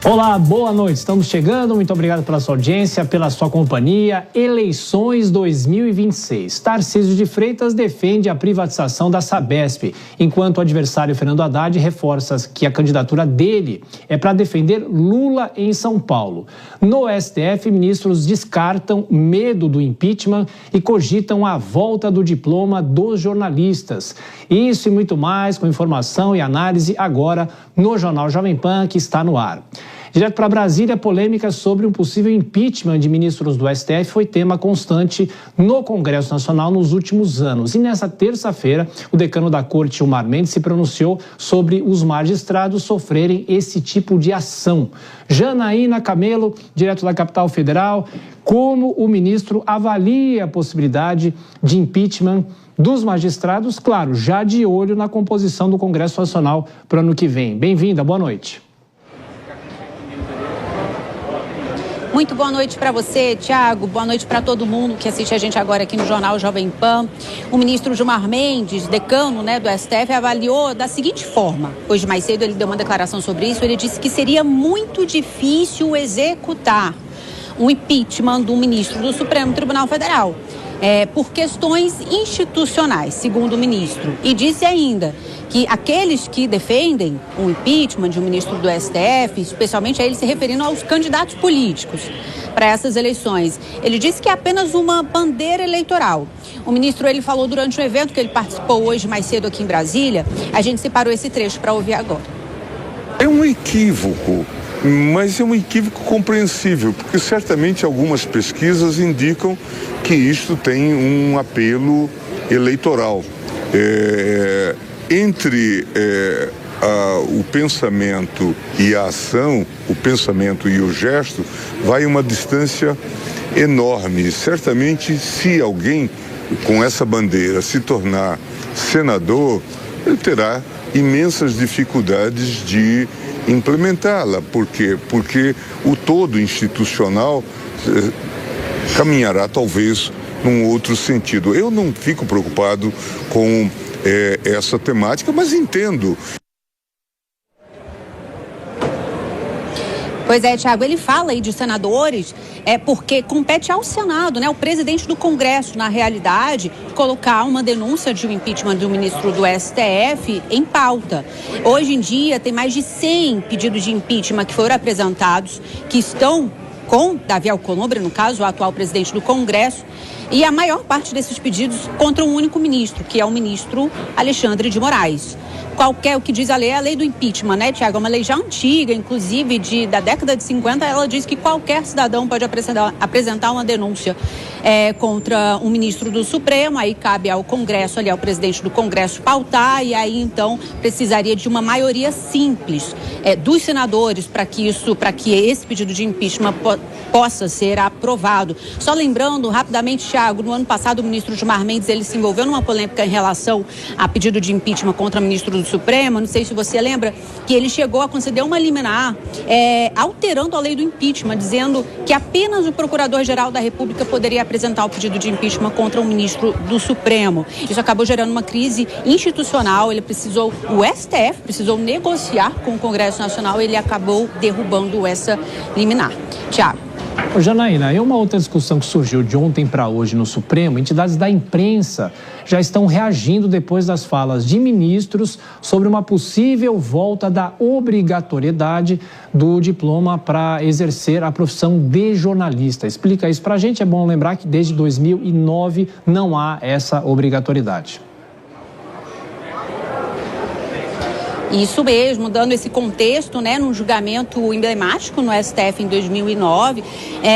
Olá, boa noite. Estamos chegando. Muito obrigado pela sua audiência, pela sua companhia. Eleições 2026. Tarcísio de Freitas defende a privatização da Sabesp, enquanto o adversário Fernando Haddad reforça que a candidatura dele é para defender Lula em São Paulo. No STF, ministros descartam medo do impeachment e cogitam a volta do diploma dos jornalistas. Isso e muito mais com informação e análise agora no Jornal Jovem Pan, que está no ar. Direto para Brasília, polêmica sobre um possível impeachment de ministros do STF foi tema constante no Congresso Nacional nos últimos anos. E nessa terça-feira, o decano da Corte, Gilmar Mendes, se pronunciou sobre os magistrados sofrerem esse tipo de ação. Janaína Camelo, direto da capital federal, como o ministro avalia a possibilidade de impeachment dos magistrados, claro, já de olho na composição do Congresso Nacional para o ano que vem. Bem-vinda, boa noite. Muito boa noite para você, Thiago. Boa noite para todo mundo que assiste a gente agora aqui no Jornal Jovem Pan. O ministro Gilmar Mendes, decano, do STF, avaliou da seguinte forma. Hoje mais cedo ele deu uma declaração sobre isso. Ele disse que seria muito difícil executar um impeachment do ministro do Supremo Tribunal Federal. Por questões institucionais, segundo o ministro. E disse ainda que aqueles que defendem o impeachment de um ministro do STF, especialmente a ele se referindo aos candidatos políticos para essas eleições, ele disse que é apenas uma bandeira eleitoral. O ministro, ele falou durante um evento que ele participou hoje mais cedo aqui em Brasília. A gente separou esse trecho para ouvir agora. É um equívoco, mas é um equívoco compreensível, porque certamente algumas pesquisas indicam que isto tem um apelo eleitoral. Entre o pensamento e a ação, o pensamento e o gesto, vai uma distância enorme. Certamente, se alguém com essa bandeira se tornar senador, ele terá imensas dificuldades de implementá-la. Por quê? Porque o todo institucional caminhará talvez num outro sentido. Eu não fico preocupado com essa temática, mas entendo. Pois é, Thiago, ele fala aí de senadores, porque compete ao Senado, o presidente do Congresso, na realidade, colocar uma denúncia de um impeachment do ministro do STF em pauta. Hoje em dia, tem mais de 100 pedidos de impeachment que foram apresentados, que estão com Davi Alcolumbre, no caso, o atual presidente do Congresso, e a maior parte desses pedidos contra um único ministro, que é o ministro Alexandre de Moraes. O que diz a lei é a lei do impeachment, Tiago? É uma lei já antiga, inclusive da década de 50, ela diz que qualquer cidadão pode apresentar uma denúncia contra um ministro do Supremo, aí cabe ao Congresso, ao presidente do Congresso pautar, e aí então precisaria de uma maioria simples dos senadores para que esse pedido de impeachment possa ser aprovado. Só lembrando rapidamente, Thiago, no ano passado o ministro Gilmar Mendes, ele se envolveu numa polêmica em relação a pedido de impeachment contra o ministro do Supremo. Não sei se você lembra que ele chegou a conceder uma liminar alterando a lei do impeachment, dizendo que apenas o Procurador-Geral da República poderia apresentar o pedido de impeachment contra o ministro do Supremo. Isso acabou gerando uma crise institucional. O STF precisou negociar com o Congresso Nacional e ele acabou derrubando essa liminar. Tiago. Janaína, e uma outra discussão que surgiu de ontem para hoje no Supremo, entidades da imprensa já estão reagindo depois das falas de ministros sobre uma possível volta da obrigatoriedade do diploma para exercer a profissão de jornalista. Explica isso para a gente. É bom lembrar que desde 2009 não há essa obrigatoriedade. Isso mesmo, dando esse contexto, num julgamento emblemático no STF em 2009,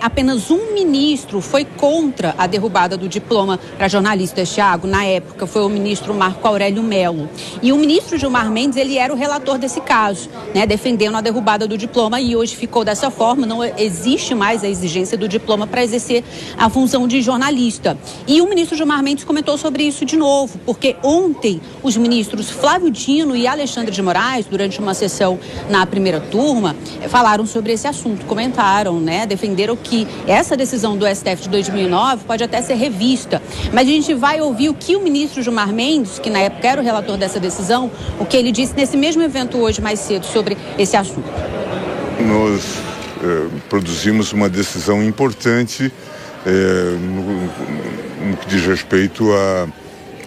apenas um ministro foi contra a derrubada do diploma para jornalistas, Thiago. Na época foi o ministro Marco Aurélio Mello. E o ministro Gilmar Mendes, ele era o relator desse caso, defendendo a derrubada do diploma, e hoje ficou dessa forma. Não existe mais a exigência do diploma para exercer a função de jornalista. E o ministro Gilmar Mendes comentou sobre isso de novo, porque ontem os ministros Flávio Dino e Alexandre de Moraes, durante uma sessão na primeira turma, falaram sobre esse assunto, comentaram, defenderam que essa decisão do STF de 2009 pode até ser revista, mas a gente vai ouvir o que o ministro Gilmar Mendes, que na época era o relator dessa decisão, o que ele disse nesse mesmo evento hoje mais cedo sobre esse assunto. Nós produzimos uma decisão importante no que diz respeito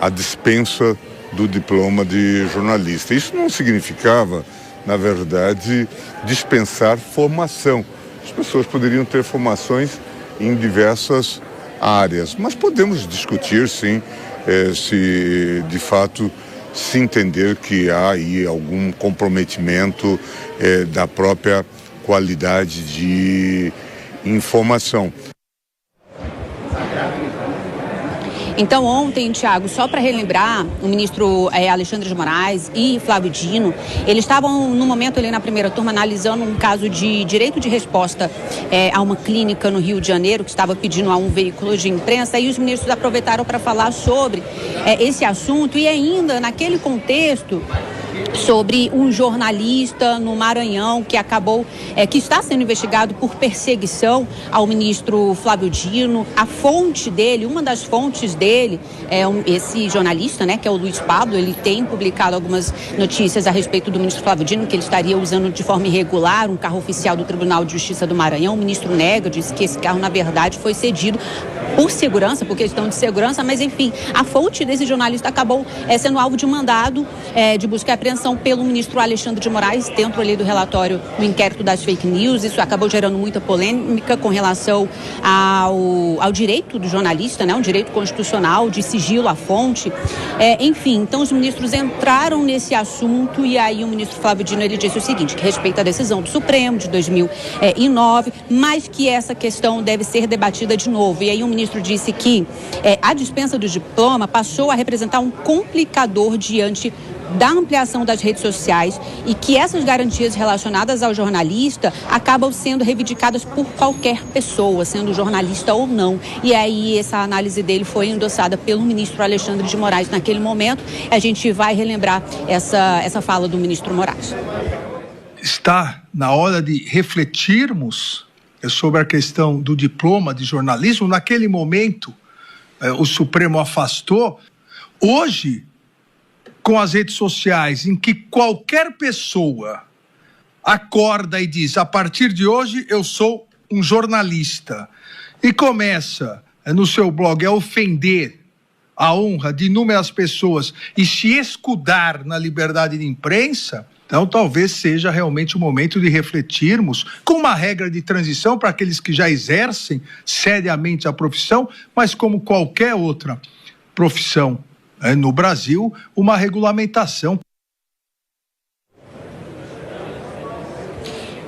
à dispensa do diploma de jornalista. Isso não significava, na verdade, dispensar formação. As pessoas poderiam ter formações em diversas áreas, mas podemos discutir, sim, se de fato se entender que há aí algum comprometimento da própria qualidade de informação. Então, ontem, Tiago, só para relembrar, o ministro Alexandre de Moraes e Flávio Dino, eles estavam, no momento ali na primeira turma, analisando um caso de direito de resposta a uma clínica no Rio de Janeiro, que estava pedindo a um veículo de imprensa, e os ministros aproveitaram para falar sobre esse assunto e ainda, naquele contexto, sobre um jornalista no Maranhão que está sendo investigado por perseguição ao ministro Flávio Dino. A fonte dele, uma das fontes dele, esse jornalista, né, que é o Luiz Pablo. Ele tem publicado algumas notícias a respeito do ministro Flávio Dino, que ele estaria usando de forma irregular um carro oficial do Tribunal de Justiça do Maranhão. O ministro nega, diz que esse carro, na verdade, foi cedido por segurança, por questão de segurança, mas enfim, a fonte desse jornalista acabou sendo alvo de mandado de busca e apreensão pelo ministro Alexandre de Moraes, dentro ali do relatório do inquérito das fake news. Isso acabou gerando muita polêmica com relação ao direito do jornalista, né, um direito constitucional de sigilo à fonte. Enfim, então os ministros entraram nesse assunto e aí o ministro Flávio Dino, ele disse o seguinte, que respeita a decisão do Supremo de 2009, mas que essa questão deve ser debatida de novo. E aí o ministro disse que a dispensa do diploma passou a representar um complicador diante da ampliação das redes sociais e que essas garantias relacionadas ao jornalista acabam sendo reivindicadas por qualquer pessoa, sendo jornalista ou não. E aí essa análise dele foi endossada pelo ministro Alexandre de Moraes naquele momento. A gente vai relembrar essa fala do ministro Moraes. Está na hora de refletirmos sobre a questão do diploma de jornalismo. Naquele momento, o Supremo afastou. Hoje, com as redes sociais, em que qualquer pessoa acorda e diz, a partir de hoje eu sou um jornalista, e começa no seu blog a ofender a honra de inúmeras pessoas e se escudar na liberdade de imprensa, então talvez seja realmente o momento de refletirmos com uma regra de transição para aqueles que já exercem seriamente a profissão, mas como qualquer outra profissão no Brasil, uma regulamentação.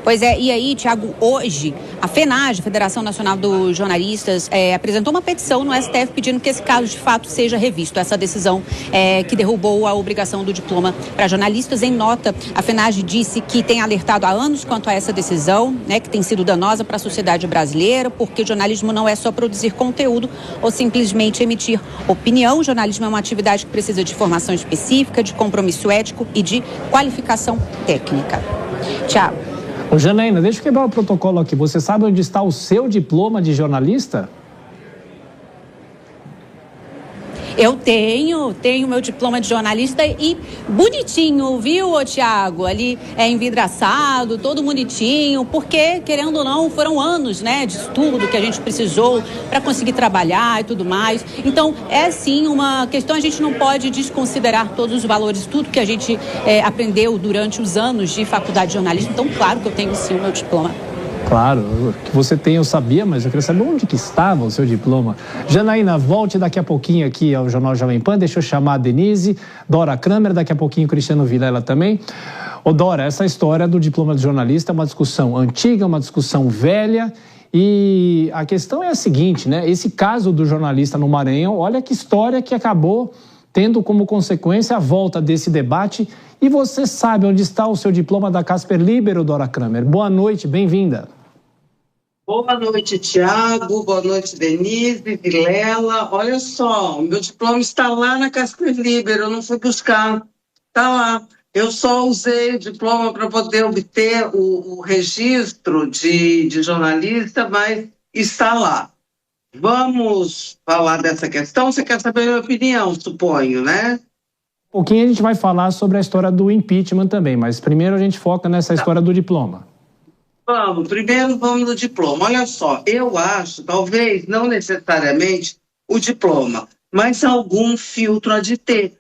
Pois é, e aí, Tiago, hoje a FENAGE, Federação Nacional dos Jornalistas, apresentou uma petição no STF pedindo que esse caso de fato seja revisto, essa decisão que derrubou a obrigação do diploma para jornalistas. Em nota, a FENAGE disse que tem alertado há anos quanto a essa decisão, né, que tem sido danosa para a sociedade brasileira, porque jornalismo não é só produzir conteúdo ou simplesmente emitir opinião. O jornalismo é uma atividade que precisa de formação específica, de compromisso ético e de qualificação técnica. Tiago. Ô, Janaína, deixa eu quebrar o protocolo aqui. Você sabe onde está o seu diploma de jornalista? Eu tenho meu diploma de jornalista e bonitinho, viu, Tiago? Ali envidraçado, todo bonitinho, porque, querendo ou não, foram anos, né, de estudo que a gente precisou para conseguir trabalhar e tudo mais. Então, é sim uma questão, a gente não pode desconsiderar todos os valores, tudo que a gente aprendeu durante os anos de faculdade de jornalismo. Então, claro que eu tenho sim o meu diploma. Claro, que você tem eu sabia, mas eu queria saber onde que estava o seu diploma. Janaína, volte daqui a pouquinho aqui ao Jornal Jovem Pan, deixa eu chamar a Denise, Dora Kramer, daqui a pouquinho o Cristiano Vilela também. Ô Dora, essa história do diploma de jornalista é uma discussão antiga, uma discussão velha, e a questão é a seguinte, né? Esse caso do jornalista no Maranhão, olha que história que acabou tendo como consequência a volta desse debate. E você sabe onde está o seu diploma da Casper Libero, Dora Kramer? Boa noite, bem-vinda. Boa noite, Tiago. Boa noite, Denise, Vilela. Olha só, o meu diploma está lá na Casper Libero, eu não fui buscar. Está lá. Eu só usei o diploma para poder obter o registro de jornalista, mas está lá. Vamos falar dessa questão? Você quer saber a minha opinião, suponho, né? Um pouquinho a gente vai falar sobre a história do impeachment também, mas primeiro a gente foca nessa história do diploma. Primeiro vamos no diploma. Olha só, eu acho, talvez, não necessariamente o diploma, mas algum filtro há de ter.